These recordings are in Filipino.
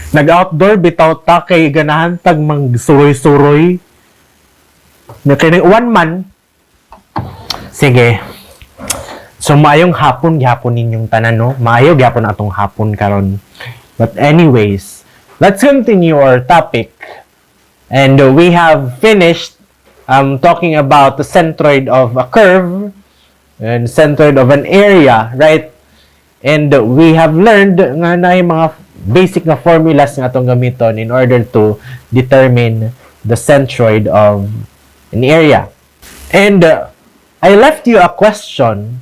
Nag-outdoor bitaw ta kay ganahan tag magsuroy-suroy. Na kay one man. Sige. So maayong hapon gyapon ninyong tanan no. Maayo gyapon atong hapon karon. But anyways, let's continue our topic. And we have finished talking about the centroid of a curve and centroid of an area, right? And we have learned nga na yung mga basic na formulas nga itong gamiton in order to determine the centroid of an area. And I left you a question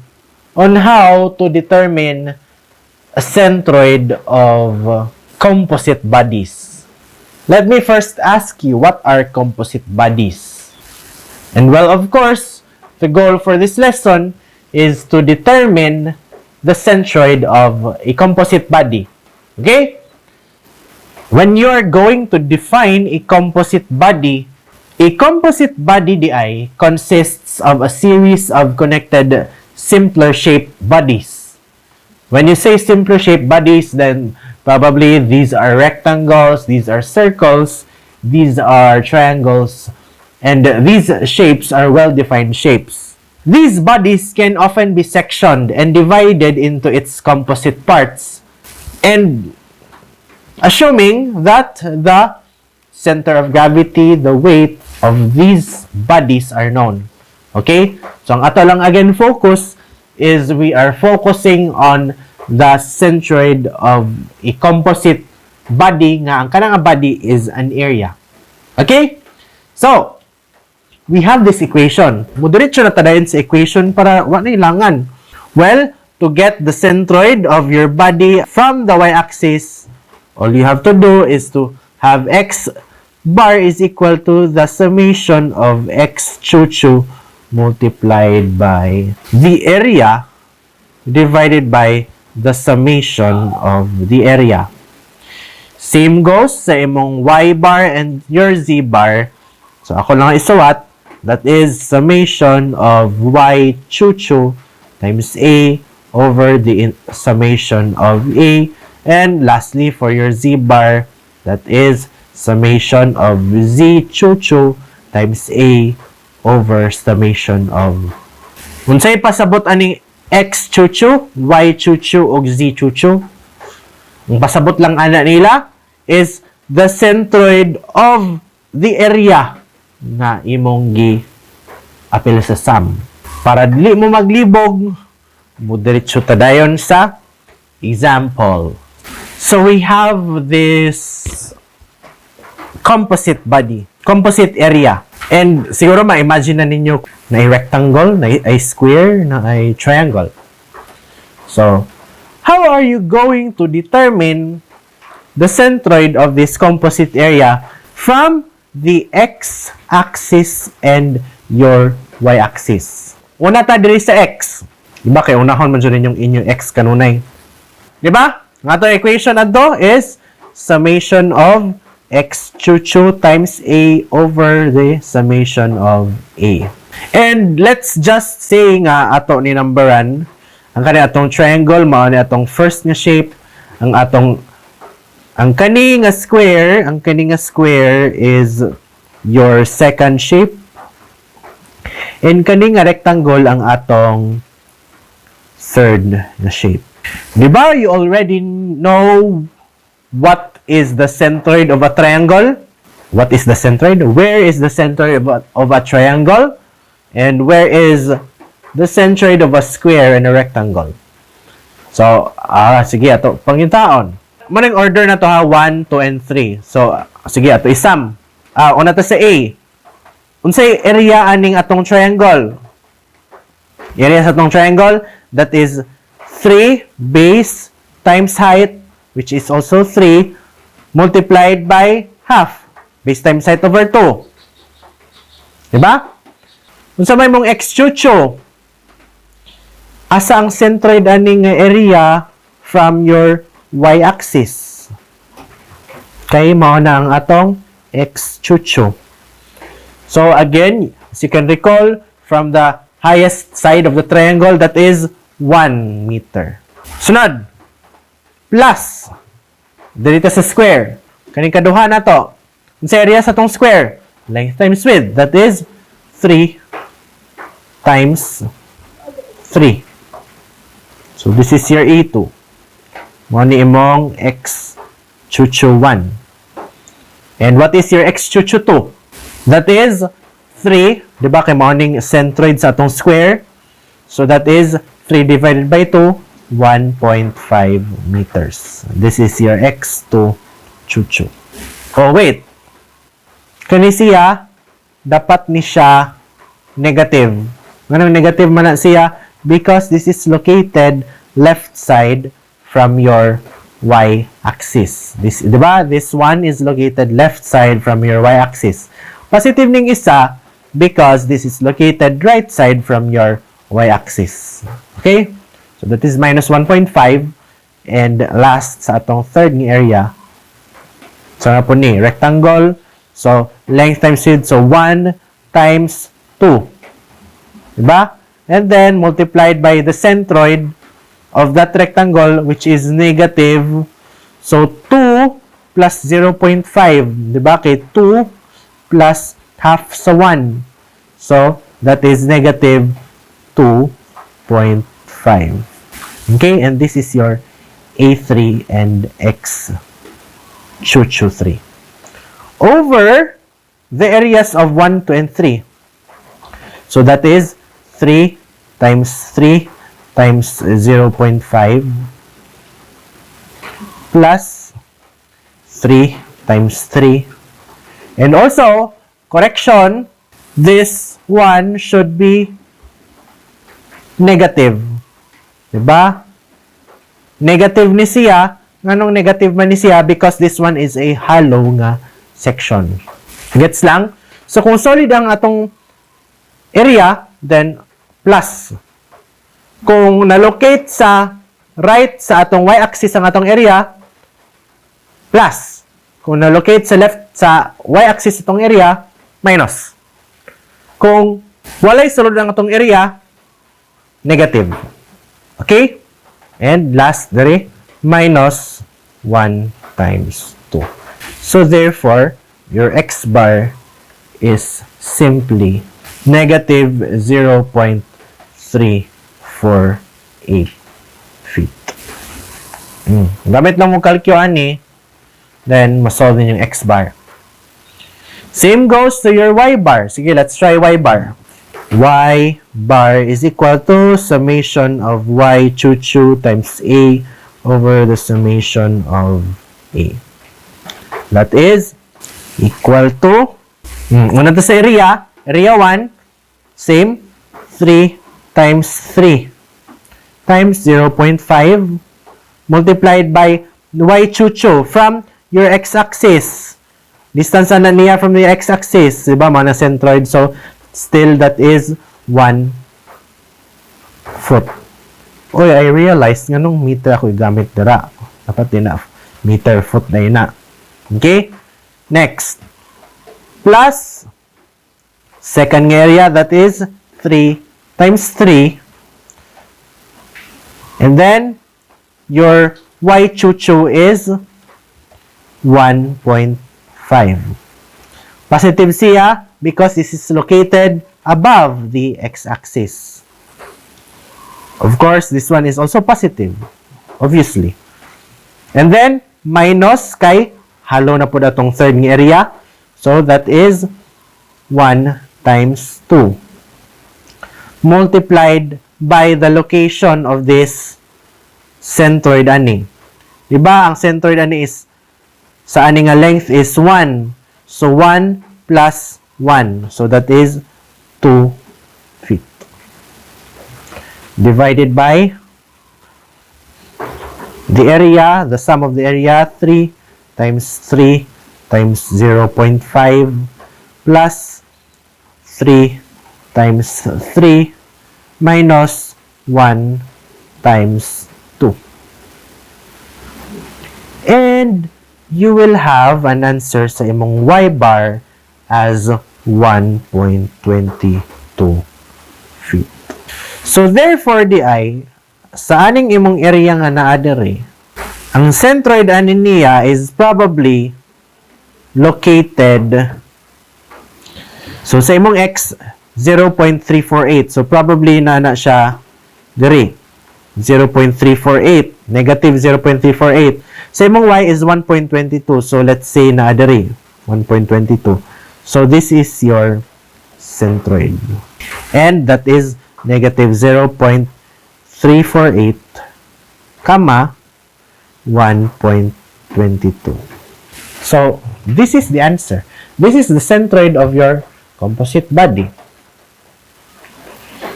on how to determine a centroid of composite bodies. Let me first ask you, what are composite bodies? And well, of course, the goal for this lesson is to determine the centroid of a composite body. Okay? When you are going to define a composite body di ay consists of a series of connected simpler shaped bodies. When you say simpler shaped bodies, then probably these are rectangles, these are circles, these are triangles, and these shapes are well-defined shapes. These bodies can often be sectioned and divided into its composite parts, and assuming that the center of gravity, the weight of these bodies are known. Okay? So, ang ato lang again focus is we are focusing on the centroid of a composite body nga ang kanang body is an area. Okay? So, we have this equation. Mudiretso na tadayon sa equation para wa na ilangan. Well, to get the centroid of your body from the y-axis, all you have to do is to have x bar is equal to the summation of x chu-chu multiplied by the area divided by the summation of the area. Same goes sa imong y bar and your z bar. So, ako lang isuwat. That is summation of y chu-chu times a over the summation of a. And lastly, for your z bar, that is summation of z chu-chu times a over summation of. Unsay pasabot aning x chu-chu, y chu-chu, o z chu-chu? Ang pasabot lang ana nila is the centroid of the area na imong gi-apil sa sum. Para dili mo maglibog, mudiretso ta dayon sa example. So we have this composite body, composite area. And siguro ma-imagine na ninyo na ay rectangle, na ay square, na ay triangle. So, how are you going to determine the centroid of this composite area from the x-axis and your y-axis? Una ta diri sa x. Diba kay unahon man dyan yung inyong x kanunay. Diba? Ang ato equation adto is summation of x chu-chu times a over the summation of a. And let's just say nga ato ni numberan ang kani atong triangle mao ni atong first nga shape, ang kani nga square is your second shape, and kani nga rectangle ang atong third nga shape. Diba you already know what is the centroid of a triangle? What is the centroid? Where is the centroid of a triangle? And where is the centroid of a square and a rectangle? So, sige, ato pangintaon. Maning order na to ha, 1, 2, and 3. So, sige, ato isam. Una to sa A. Unsay area aning atong triangle? Area sa atong triangle, that is 3 base times height, which is also 3, multiplied by half. Base times height over 2. Diba? Kung sa may mong x chu-chu, asa ang centroid aning area from your y-axis? Kay mao na ang atong x chu-chu. So again, as you can recall, from the highest side of the triangle, that is 1 meter. Sunod, plus Dito sa square. Kaning kaduha na to. Sa area sa tong square. Length times width. That is 3 times 3. So, this is your A2. Mo ni imong x chuchu 1. And what is your x chuchu 2? That is 3. Diba kay mo ning centroid sa atong square? So, that is 3 divided by 2, 1.5 meters. This is your x2 chuchu. Oh, wait. Kani siya, dapat ni siya negative. Ganun negative man na siya because this is located left side from your y-axis. This, diba? This one is located left side from your y-axis. Positive ning isa because this is located right side from your y-axis. Okay? So that is minus 1.5. And last sa atong third ni area. So na po ni rectangle. So length times width. So 1 times 2. Diba? And then multiplied by the centroid of that rectangle, which is negative. So, 2 plus 0.5. Diba? Kay 2 plus half sa 1. So, that is negative 2.5. Okay? And this is your A3 and X chuchu 3. Over the areas of 1, 2, and 3. So, that is 3 times 3 times 0.5 plus 3 times 3. And also, correction, this one should be negative. Diba? Negative ni siya. Nganong negative man ni siya? Because this one is a hollow nga section. Gets lang? So, kung solid ang atong area, then plus. Kung na-locate sa right sa atong y-axis ang atong area, plus. Kung na-locate sa left sa y-axis itong area, minus. Kung walay sulod ang atong area, negative. Okay? And last, dari, minus 1 times 2. So therefore, your x bar is simply negative 0.348 feet. Gamit lang mo kalkyoan ni, then masolve din yung x bar. Same goes to your y bar. Sige, let's try y bar. Y bar is equal to summation of y chuchu times a over the summation of a. That is equal to, una to sa area 1, same, 3 times 3 times 0.5 multiplied by y chuchu from your x-axis. Distance na niya from the x-axis, diba, mga centroid. So, still that is 1 foot. Oy, I realized nga nung meter ako gamit dira. Dapat din na meter foot na yun na. Okay? Next. Plus, second area, that is 3 times 3. And then, your y chuchu is 1.5. Positive siya because this is located above the x-axis. Of course, this one is also positive. Obviously. And then, minus kay halo na po datong third ng area. So, that is 1 times 2. Multiplied by the location of this centroid ani. Diba? Ang centroid ani is sa ani nga length is 1. So, 1 plus 1. So, that is 2 feet. Divided by the area, the sum of the area, 3 times 3 times 0.5 plus 3 times 3 minus 1 times 2. And you will have an answer sa imong y bar as 1.22 feet. So therefore, di ay, sa aning imong area nga naa diri, Ang centroid ani niya is probably located, so sa imong x 0.348, so probably na siya diri 0.348, negative 0.348. Sa imong y is 1.22, so let's say na diri 1.22. So this is your centroid, and that is negative 0.348 comma 1.22. So this is the answer. This is the centroid of your composite body.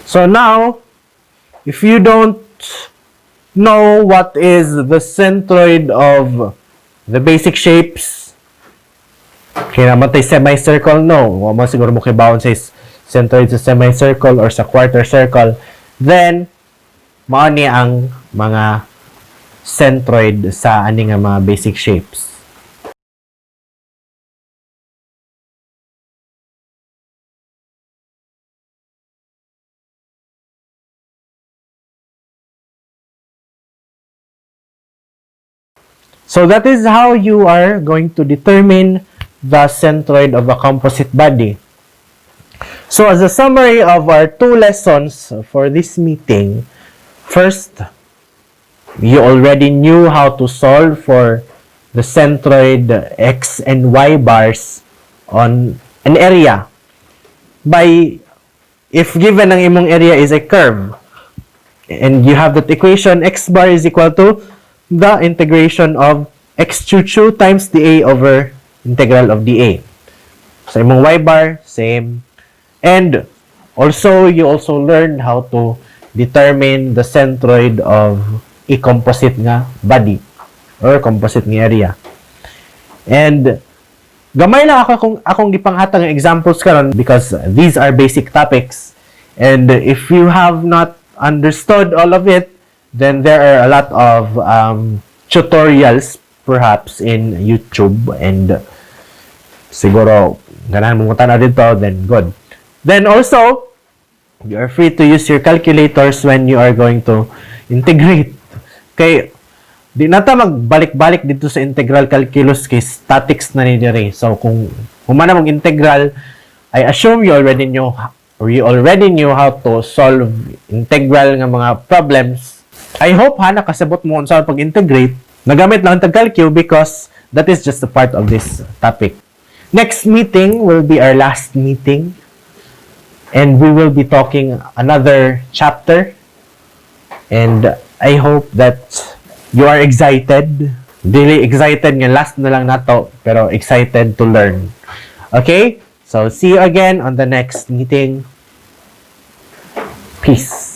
So now, if you don't know what is the centroid of the basic shapes, kaya naman tayo semicircle, no. Huwag mo siguro mo kibaon sa centroid sa semicircle or sa quarter circle. Then, maani ang mga centroid sa ani nga mga basic shapes. So that is how you are going to determine the centroid of a composite body. So as a summary of our 2 lessons for this meeting, first, you already knew how to solve for the centroid x and y bars on an area by, if given ang imong area is a curve, and you have that equation, x bar is equal to the integration of x chu times dA over integral of dA. So imong y bar, same. And also, you also learned how to determine the centroid of a composite nga body or composite nga area. And gamay lang akong gipanghatag ng examples karon because these are basic topics. And if you have not understood all of it, then there are a lot of tutorials perhaps in YouTube, and siguro ganahan mo na dito, then good. Then also, you are free to use your calculators when you are going to integrate. Kay di nata magbalik-balik dito sa integral calculus kay statics na ni diri. So kung humana mong integral, I assume you already knew how to solve integral nga mga problems. I hope nakasabot mo unsa pag-integrate. Nagamit lang tag calcu because that is just a part of this topic. Next meeting will be our last meeting, and we will be talking another chapter. And I hope that you are excited. Really excited nga last na lang nato, pero excited to learn. Okay? So see you again on the next meeting. Peace.